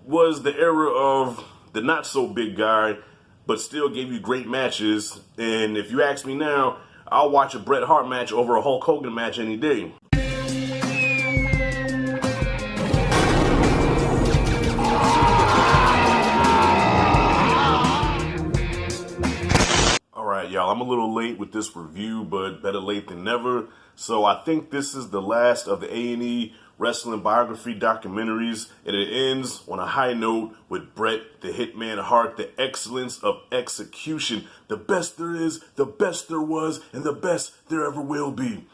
was the era of the not so big guy, but still gave you great matches. And if you ask me now, I'll watch a Bret Hart match over a Hulk Hogan match any day. Alright, y'all, I'm a little late with this review, but better late than never. So I think this is the last of the A&E wrestling biography documentaries, and it ends on a high note with Bret the Hitman Hart, the excellence of execution. The best there is, the best there was, and the best there ever will be.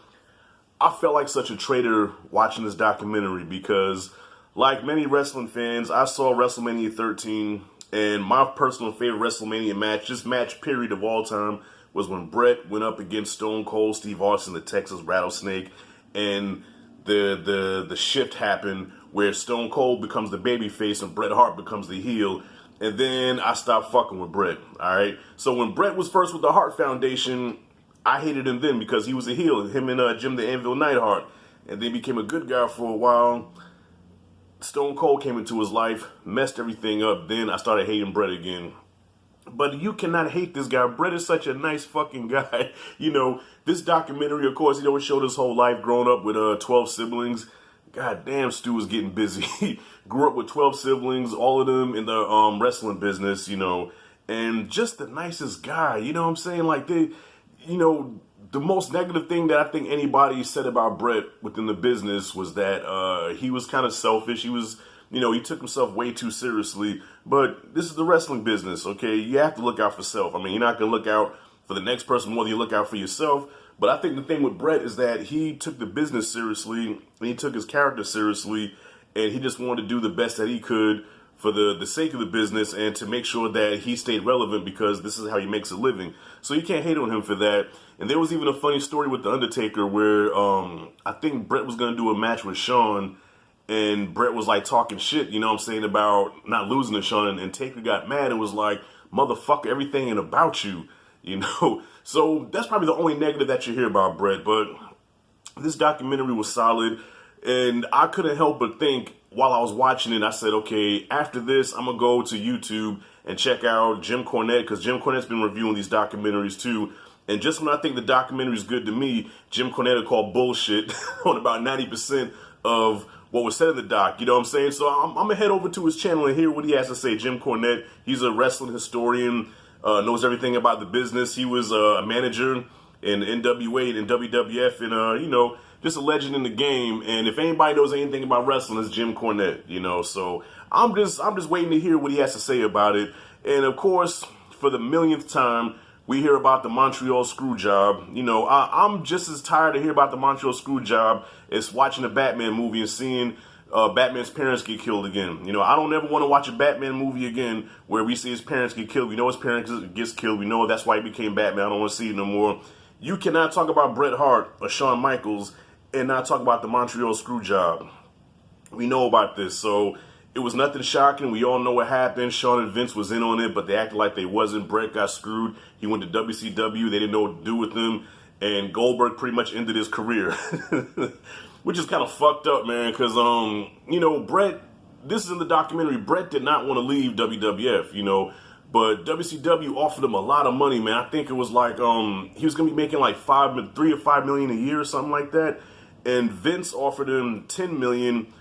I felt like such a traitor watching this documentary because, like many wrestling fans, I saw WrestleMania 13, and my personal favorite WrestleMania match, just match period of all time, was when Bret went up against Stone Cold Steve Austin, the Texas Rattlesnake, and the shift happened where Stone Cold becomes the babyface and Bret Hart becomes the heel. And then I stopped fucking with Bret. Alright? So when Bret was first with the Hart Foundation, I hated him then because he was a heel. Him and Jim the Anvil Neidhart. And then became a good guy for a while. Stone Cold came into his life, messed everything up. Then I started hating Bret again. But you cannot hate this guy. Bret is such a nice fucking guy. You know, this documentary, of course, it showed his whole life growing up with 12 siblings. God damn, Stu was getting busy. Grew up with 12 siblings, all of them in the wrestling business, you know. And just the nicest guy, you know what I'm saying? Like, the most negative thing that I think anybody said about Bret within the business was that he was kind of selfish. He was... he took himself way too seriously, but this is the wrestling business, okay? You have to look out for self. I mean, you're not going to look out for the next person more than you look out for yourself, but I think the thing with Bret is that he took the business seriously, and he took his character seriously, and he just wanted to do the best that he could for the sake of the business and to make sure that he stayed relevant because this is how he makes a living. So you can't hate on him for that. And there was even a funny story with The Undertaker where I think Bret was going to do a match with Shawn, and Bret was like talking shit, you know what I'm saying, about not losing to Shawn, and Taker got mad and was like, motherfucker, everything ain't about you, you know. So that's probably the only negative that you hear about Bret, but this documentary was solid, and I couldn't help but think while I was watching it, I said, okay, after this, I'm going to go to YouTube and check out Jim Cornette, because Jim Cornette's been reviewing these documentaries too, and just when I think the documentary is good to me, Jim Cornette will call bullshit on about 90% of what was said in the doc, you know what I'm saying? So I'm going to head over to his channel and hear what he has to say. Jim Cornette, he's a wrestling historian, knows everything about the business. He was a manager in NWA and WWF and, just a legend in the game. And if anybody knows anything about wrestling, it's Jim Cornette, you know. So I'm just waiting to hear what he has to say about it. And, of course, for the millionth time, we hear about the Montreal Screwjob. You know, I'm just as tired to hear about the Montreal Screwjob as watching a Batman movie and seeing Batman's parents get killed again. You know, I don't ever want to watch a Batman movie again where we see his parents get killed. We know his parents gets killed. We know that's why he became Batman. I don't want to see it no more. You cannot talk about Bret Hart or Shawn Michaels and not talk about the Montreal Screwjob. We know about this, so it was nothing shocking. We all know what happened. Shawn and Vince was in on it, but they acted like they wasn't. Bret got screwed. He went to WCW. They didn't know what to do with him. And Goldberg pretty much ended his career. Which is kind of fucked up, man, because, Bret, this is in the documentary, Bret did not want to leave WWF, but WCW offered him a lot of money, man. I think it was like, he was going to be making like $3 or $5 million a year or something like that. And Vince offered him $10 million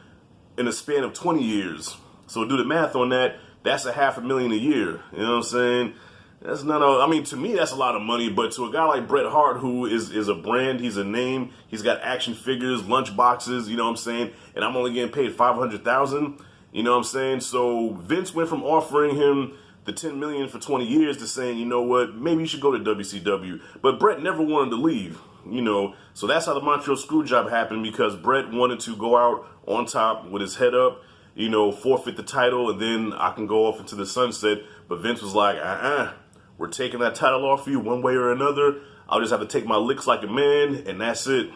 in a span of 20 years. So do the math on that. That's $500,000 a year. You know what I'm saying? That's not to me, that's a lot of money. But to a guy like Bret Hart, who is a brand, he's a name, he's got action figures, lunch boxes, you know what I'm saying? And I'm only getting paid $500,000, you know what I'm saying? So Vince went from offering him the $10 million for 20 years to saying, you know what, maybe you should go to WCW. But Bret never wanted to leave, So that's how the Montreal Screwjob happened, because Bret wanted to go out on top with his head up, forfeit the title, and then I can go off into the sunset. But Vince was like, we're taking that title off you one way or another. I'll just have to take my licks like a man, and that's it.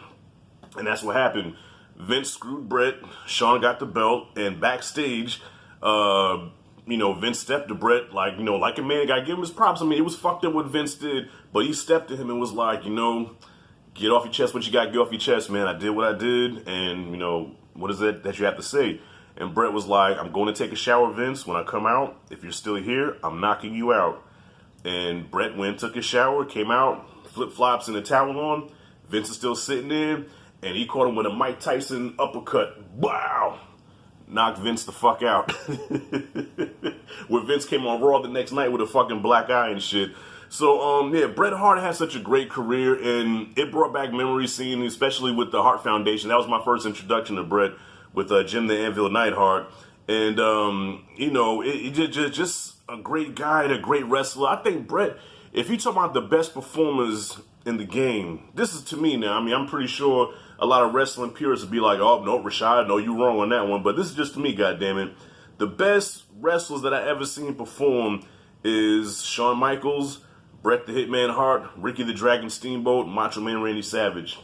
And that's what happened. Vince screwed Bret. Shawn got the belt, and backstage, Vince stepped to Bret like a man. Gotta give him his props. I mean, it was fucked up what Vince did, but he stepped to him and was like, get off your chest what you got to get off your chest, man. I did what I did, and, what is it that you have to say? And Bret was like, I'm going to take a shower, Vince. When I come out, if you're still here, I'm knocking you out. And Bret went, took his shower, came out, flip-flops and a towel on. Vince is still sitting there, and he caught him with a Mike Tyson uppercut. Wow! Knocked Vince the fuck out. Where Vince came on Raw the next night with a fucking black eye and shit. So, yeah, Bret Hart had such a great career, and it brought back memories, seeing, especially with the Hart Foundation. That was my first introduction to Bret, with Jim the Anvil Neidhart. And, you know, just a great guy and a great wrestler. I think Bret, if you talk about the best performers in the game, this is to me now. I mean, I'm pretty sure a lot of wrestling purists would be like, oh, no, Rashad, no, you wrong on that one. But this is just to me, goddammit. The best wrestlers that I ever seen perform is Shawn Michaels, Bret the Hitman Hart, Ricky the Dragon Steamboat, Macho Man Randy Savage.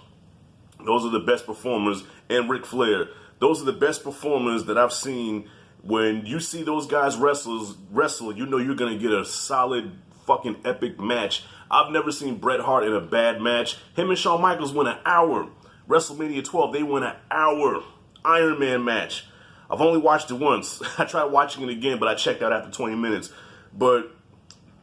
Those are the best performers. And Ric Flair. Those are the best performers that I've seen. When you see those guys wrestle, you know you're going to get a solid fucking epic match. I've never seen Bret Hart in a bad match. Him and Shawn Michaels went an hour. WrestleMania 12, they went an hour Iron Man match. I've only watched it once. I tried watching it again, but I checked out after 20 minutes. But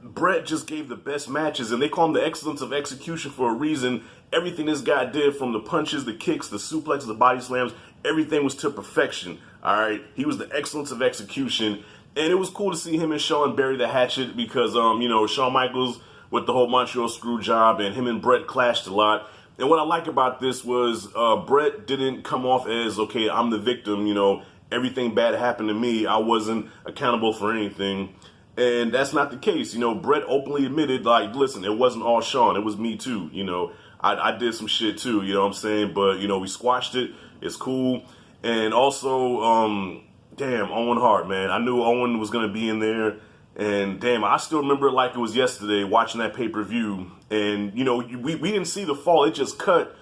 Bret just gave the best matches, and they call him the excellence of execution for a reason. Everything this guy did, from the punches, the kicks, the suplexes, the body slams, everything was to perfection. All right, he was the excellence of execution, and it was cool to see him and Shawn bury the hatchet because, you know, Shawn Michaels with the whole Montreal screw job, and him and Bret clashed a lot. And what I like about this was Bret didn't come off as, okay, I'm the victim, you know, everything bad happened to me, I wasn't accountable for anything. And that's not the case. You know, Bret openly admitted, like, listen, it wasn't all Shawn, it was me too, you know. I did some shit too, you know what I'm saying? But, you know, we squashed it. It's cool. And also, damn, Owen Hart, man. I knew Owen was going to be in there. And, damn, I still remember it like it was yesterday watching that pay-per-view. And, you know, we didn't see the fall. It just cut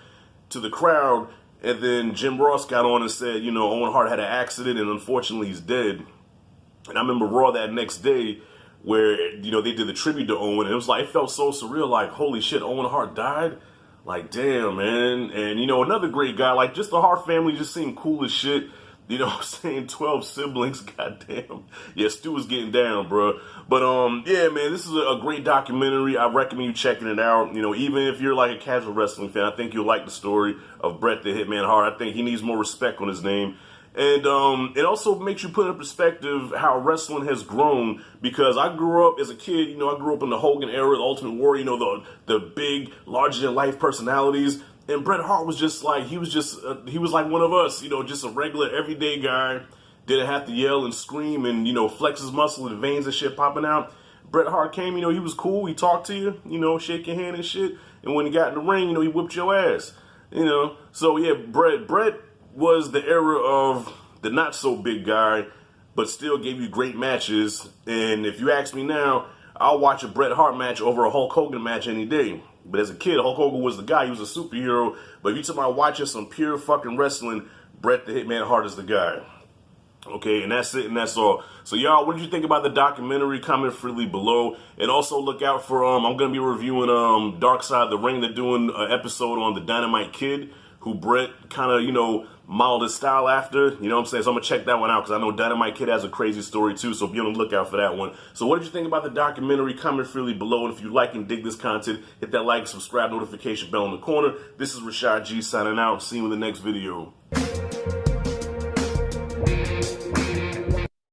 to the crowd. And then Jim Ross got on and said, you know, Owen Hart had an accident and unfortunately he's dead. And I remember Raw that next day where, you know, they did the tribute to Owen. And it was like, it felt so surreal, like, holy shit, Owen Hart died? Like, damn, man. And, you know, another great guy, like, just the Hart family just seemed cool as shit. You know what I'm saying? 12 siblings, goddamn. Yeah, Stu was getting down, bro. But, yeah, man, this is a great documentary. I recommend you checking it out. You know, even if you're like a casual wrestling fan, I think you'll like the story of Bret the Hitman Hart. I think he needs more respect on his name. And it also makes you put in perspective how wrestling has grown, because I grew up as a kid, you know, I grew up in the Hogan era, the Ultimate Warrior, you know, the big, larger-than-life personalities. And Bret Hart was just like, he was like one of us, you know, just a regular, everyday guy. Didn't have to yell and scream and, you know, flex his muscle and veins and shit popping out. Bret Hart came, you know, he was cool. He talked to you, you know, shake your hand and shit. And when he got in the ring, you know, he whipped your ass, you know. So, yeah, Bret was the era of the not so big guy, but still gave you great matches. And if you ask me now, I'll watch a Bret Hart match over a Hulk Hogan match any day. But as a kid, Hulk Hogan was the guy. He was a superhero. But if you talk about watching some pure fucking wrestling, Bret the Hitman Hart is the guy. Okay, and that's it, and that's all. So, y'all, what did you think about the documentary? Comment freely below. And also look out for, I'm going to be reviewing Dark Side of the Ring. They're doing an episode on the Dynamite Kid, who Bret kind of, you know, modeled his style after. You know what I'm saying? So I'm going to check that one out, because I know Dynamite Kid has a crazy story, too. So be on the lookout for that one. So what did you think about the documentary? Comment freely below. And if you like and dig this content, hit that like, subscribe, notification bell in the corner. This is Rashad G signing out. See you in the next video.